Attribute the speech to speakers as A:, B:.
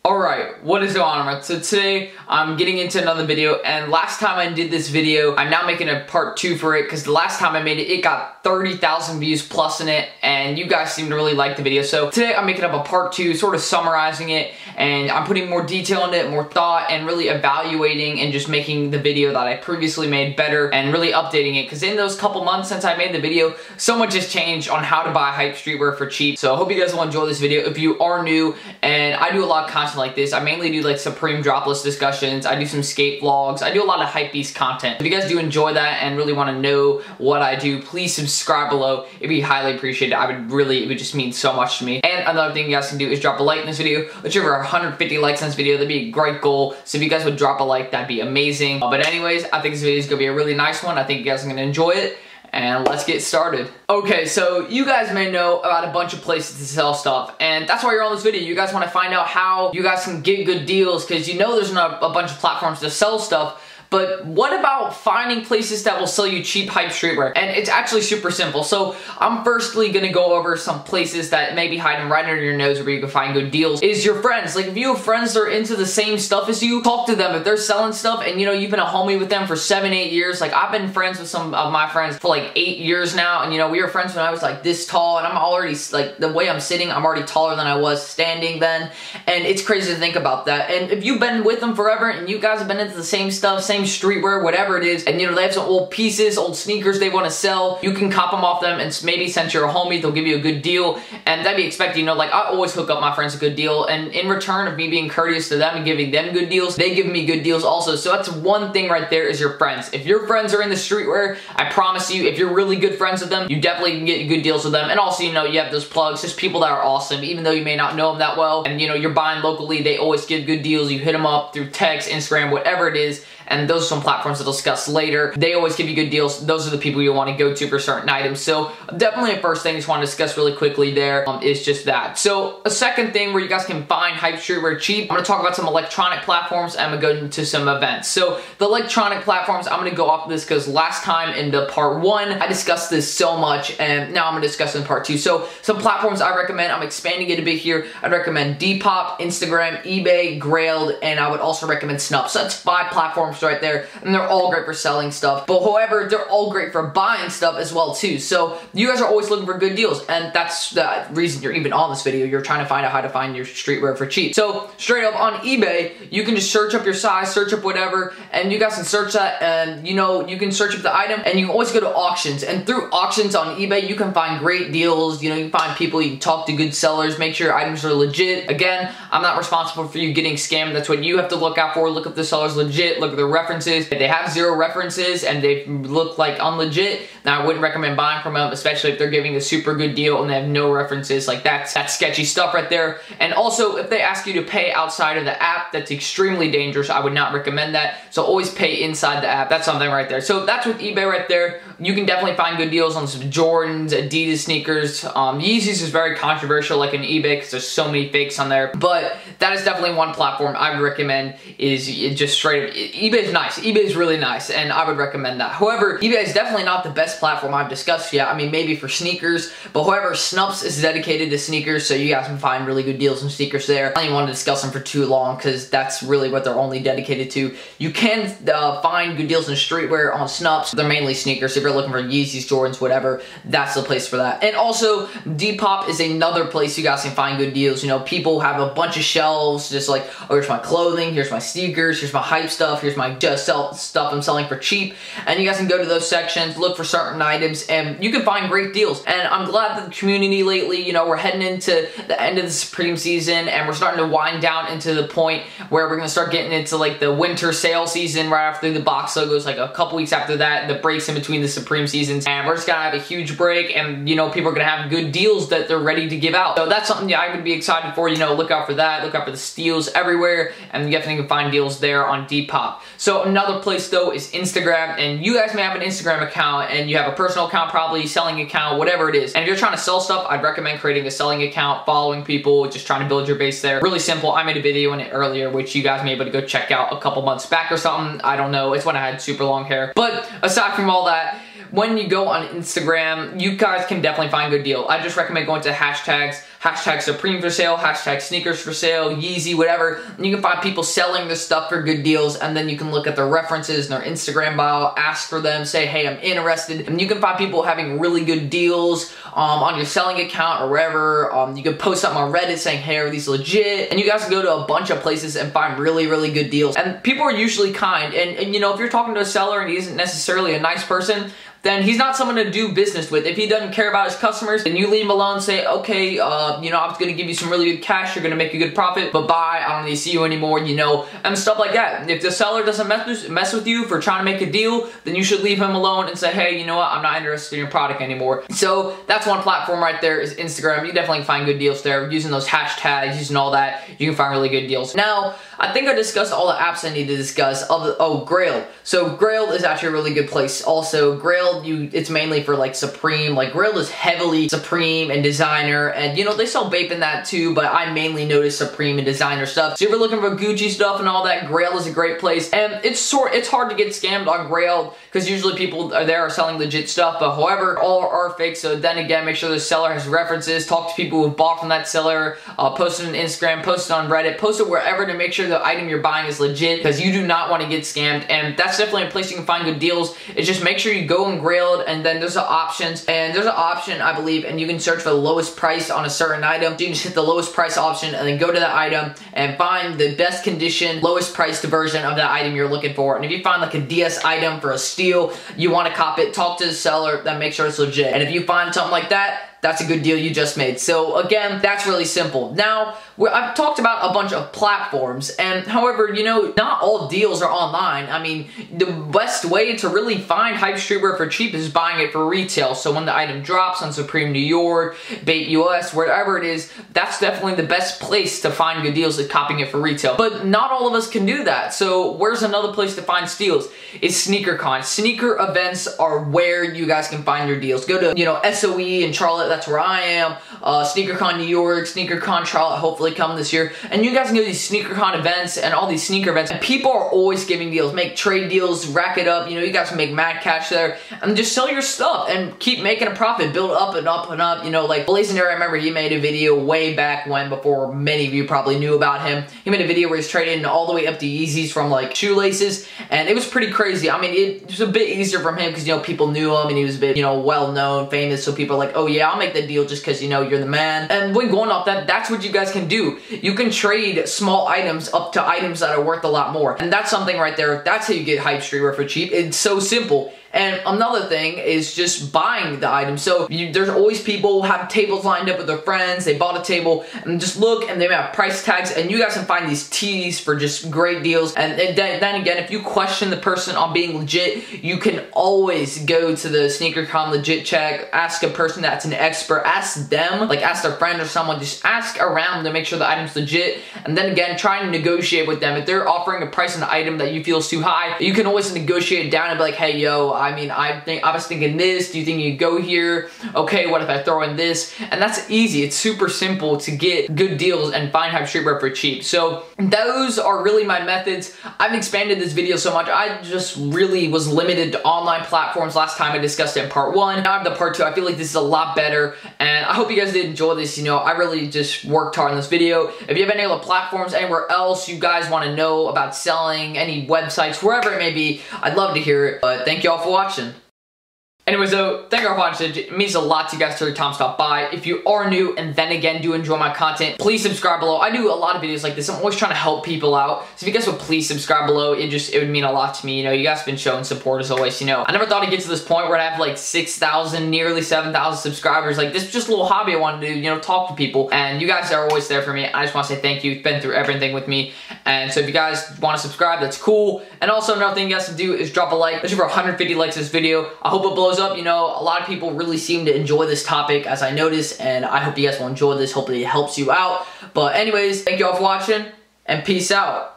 A: Alright, what is going on? So today I'm getting into another video, and last time I did this video, I'm now making a part 2 for it because the last time I made it, it got 30,000 views plus in it, and you guys seem to really like the video. So today I'm making up a part 2, sort of summarizing it, and I'm putting more detail in it, more thought, and really evaluating and just making the video that I previously made better and really updating it, because in those couple months since I made the video, so much has changed on how to buy hype streetwear for cheap. So I hope you guys will enjoy this video. If you are new, and I do a lot of content like this, I mainly do like Supreme dropless discussions, I do some skate vlogs, I do a lot of hypebeast content. If you guys do enjoy that and really want to know what I do, please subscribe below. It'd be highly appreciated. It would just mean so much to me. And another thing you guys can do is drop a like in this video. Let's over 150 likes on this video. That'd be a great goal. So if you guys would drop a like, that'd be amazing. But anyways, I think this video is gonna be a really nice one. I think you guys are gonna enjoy it. And let's get started. Okay, so you guys may know about a bunch of places to sell stuff, and that's why you're on this video. You guys want to find out how you guys can get good deals, because you know there's not a bunch of platforms to sell stuff. But what about finding places that will sell you cheap hype streetwear? And it's actually super simple. So I'm firstly gonna go over some places that may be hiding right under your nose where you can find good deals. Is your friends. Like if you have friends that are into the same stuff as you, talk to them. If they're selling stuff and you know you've been a homie with them for 7-8 years, like I've been friends with some of my friends for like 8 years now, and you know we were friends when I was like this tall, and I'm already like the way I'm sitting, I'm already taller than I was standing then, and it's crazy to think about that. And if you've been with them forever and you guys have been into the same stuff, same streetwear, whatever it is, and you know they have some old pieces, old sneakers they want to sell, you can cop them off them, and maybe since you're a homie they'll give you a good deal, and that'd be expected. You know, like I always hook up my friends a good deal, and in return of me being courteous to them and giving them good deals, they give me good deals also. So that's one thing right there, is your friends. If your friends are in the streetwear, I promise you, if you're really good friends with them, you definitely can get good deals with them. And also, you know, you have those plugs, just people that are awesome, even though you may not know them that well, and you know you're buying locally, they always give good deals. You hit them up through text, Instagram, whatever it is, and those are some platforms to discuss later. They always give you good deals. Those are the people you want to go to for certain items. So definitely a first thing I just want to discuss really quickly there is just that. So a second thing where you guys can find hype streetwear cheap, I'm going to talk about some electronic platforms, and I'm going to go into some events. So the electronic platforms, I'm going to go off this because last time in the part 1, I discussed this so much, and now I'm going to discuss it in part 2. So some platforms I recommend, I'm expanding it a bit here. I'd recommend Depop, Instagram, eBay, Grailed, and I would also recommend Snup. So that's 5 platforms right there, and they're all great for selling stuff, but however they're all great for buying stuff as well too. So you guys are always looking for good deals, and that's the reason you're even on this video. You're trying to find out how to find your streetwear for cheap. So straight up on eBay, you can just search up your size, search up whatever, and you guys can search that, and you know you can search up the item, and you can always go to auctions, and through auctions on eBay you can find great deals. You know, you can find people, you can talk to good sellers, make sure your items are legit. Again, I'm not responsible for you getting scammed. That's what you have to look out for. Look if the seller's legit, look at the references. If they have 0 references and they look like unlegit, now I wouldn't recommend buying from them, especially if they're giving a super good deal and they have no references. Like that's sketchy stuff right there. And also, if they ask you to pay outside of the app, that's extremely dangerous. I would not recommend that. So always pay inside the app. That's something right there. So that's with eBay right there. You can definitely find good deals on some Jordans, Adidas sneakers. Yeezys is very controversial like in eBay because there's so many fakes on there. But that is definitely one platform I would recommend, is just straight up. eBay is nice. eBay is really nice, and I would recommend that. However, eBay is definitely not the best platform I've discussed yet. I mean, maybe for sneakers, but however, Snups is dedicated to sneakers, so you guys can find really good deals on sneakers there. I don't even want to discuss them for too long because that's really what they're only dedicated to. You can find good deals in streetwear on Snups. They're mainly sneakers. If you're looking for Yeezys, Jordans, whatever, that's the place for that. And also, Depop is another place you guys can find good deals. You know, people have a bunch of shelves, just like, oh, here's my clothing, here's my sneakers, here's my hype stuff, here's my just stuff I'm selling for cheap, and you guys can go to those sections, look for certain items, and you can find great deals. And I'm glad that the community lately, you know, we're heading into the end of the Supreme season, and we're starting to wind down into the point where we're going to start getting into like the winter sale season right after the box logos, like a couple weeks after that, the breaks in between the Supreme seasons, and we're just going to have a huge break, and you know, people are going to have good deals that they're ready to give out. So that's something I would be excited for. You know, look out for that, look out for the steals everywhere, and you definitely can find deals there on Depop. So another place though is Instagram, and you guys may have an Instagram account, and you have a personal account, probably selling account, whatever it is. And if you're trying to sell stuff, I'd recommend creating a selling account, following people, just trying to build your base there. Really simple. I made a video in it earlier, which you guys may be able to go check out a couple months back or something. I don't know. It's when I had super long hair. But aside from all that, when you go on Instagram, you guys can definitely find good deal. I just recommend going to hashtags hashtag Supreme for sale, hashtag sneakers for sale, Yeezy, whatever. And you can find people selling this stuff for good deals, and then you can look at their references and their Instagram bio, ask for them, say, hey, I'm interested. And you can find people having really good deals on your selling account or wherever. You can post something on Reddit saying, hey, are these legit? And you guys can go to a bunch of places and find really, really good deals. And people are usually kind. And you know, if you're talking to a seller and he isn't necessarily a nice person, then he's not someone to do business with. If he doesn't care about his customers, then you leave him alone and say, okay, you know, I was gonna give you some really good cash, you're gonna make a good profit, but bye, I don't need to see you anymore, you know, and stuff like that. If the seller doesn't mess with you for trying to make a deal, then you should leave him alone and say, hey, you know what, I'm not interested in your product anymore. So that's one platform right there, is Instagram. You definitely find good deals there. Using those hashtags, using all that, you can find really good deals. Now, I think I discussed all the apps I need to discuss. Oh, Grailed. So Grailed is actually a really good place. Also, Grailed, it's mainly for like Supreme. Like Grailed is heavily Supreme and designer, and you know, they sell Bape in that too, but I mainly notice Supreme and designer stuff. So if you're looking for Gucci stuff and all that, Grailed is a great place. And it's hard to get scammed on Grailed because usually people are selling legit stuff, but however, all are fake. So then again, make sure the seller has references, talk to people who have bought from that seller, post it on Instagram, post it on Reddit, post it wherever to make sure the item you're buying is legit, because you do not want to get scammed. And that's definitely a place you can find good deals. It's just make sure you go on Grailed, and then there's options, and there's an option, I believe, and you can search for the lowest price on a certain item. So you can just hit the lowest price option and then go to that item and find the best condition, lowest priced version of that item you're looking for. And if you find like a DS item for a steal, you want to cop it, talk to the seller, then make sure it's legit. And if you find something like that, that's a good deal you just made. So again, that's really simple. Now, I've talked about a bunch of platforms, and however, you know, not all deals are online. I mean, the best way to really find hype streetwear for cheap is buying it for retail. So when the item drops on Supreme New York, Bape US, wherever it is, that's definitely the best place to find good deals, is copying it for retail. But not all of us can do that. So where's another place to find steals? It's SneakerCon. Sneaker events are where you guys can find your deals. Go to, you know, SOE in Charlotte. That's where I am. SneakerCon New York, SneakerCon Charlotte, hopefully come this year. And you guys can go to these SneakerCon events and all these sneaker events, and people are always giving deals. Make trade deals, rack it up. You know, you guys can make mad cash there, and just sell your stuff and keep making a profit. Build up and up and up. You know, like Blazendary, I remember he made a video way back when, before many of you probably knew about him. He made a video where he's trading all the way up to Yeezys from like shoelaces, and it was pretty crazy. I mean, it was a bit easier from him because, you know, people knew him and he was a bit, you know, well known, famous, so people are like, oh yeah, I'll make the deal just because, you know, you're the man. And when going off that, that's what you guys can do. You can trade small items up to items that are worth a lot more. And that's something right there. That's how you get hype streetwear for cheap. It's so simple. And another thing is just buying the item. So there's always people who have tables lined up with their friends. They bought a table and just look, and they have price tags, and you guys can find these tees for just great deals. And then again, if you question the person on being legit, you can always go to the SneakerCon legit check, ask a person that's an expert, ask them, like ask their friend or someone, just ask around to make sure the item's legit. And then again, try and negotiate with them. If they're offering a price on an item that you feel is too high, you can always negotiate it down and be like, hey yo, I mean, I was thinking this, do you think you go here? Okay, what if I throw in this? And that's easy. It's super simple to get good deals and find hype streetwear for cheap. So those are really my methods. I've expanded this video so much. I just really was limited to online platforms last time I discussed it in part 1. Now I have the part 2. I feel like this is a lot better, and I hope you guys did enjoy this. You know, I really just worked hard on this video. If you have any other platforms anywhere else you guys want to know about selling, any websites, wherever it may be, I'd love to hear it. But thank you all for watching. Anyways though, thank you all for watching. It means a lot to you guys to your time stop by. If you are new and then again do enjoy my content, please subscribe below. I do a lot of videos like this. I'm always trying to help people out. So if you guys would please subscribe below, it would mean a lot to me. You know, you guys have been showing support as always. You know, I never thought I'd get to this point where I have like 6,000, nearly 7,000 subscribers. Like, this is just a little hobby I wanted to do, you know, talk to people. And you guys are always there for me. I just want to say thank you. You've been through everything with me. And so if you guys want to subscribe, that's cool. And also another thing you guys can do is drop a like. There's over 150 likes to this video. I hope it blows up. You know, a lot of people really seem to enjoy this topic, as I noticed, and I hope you guys will enjoy this. Hopefully it helps you out. But anyways, thank you all for watching, and peace out.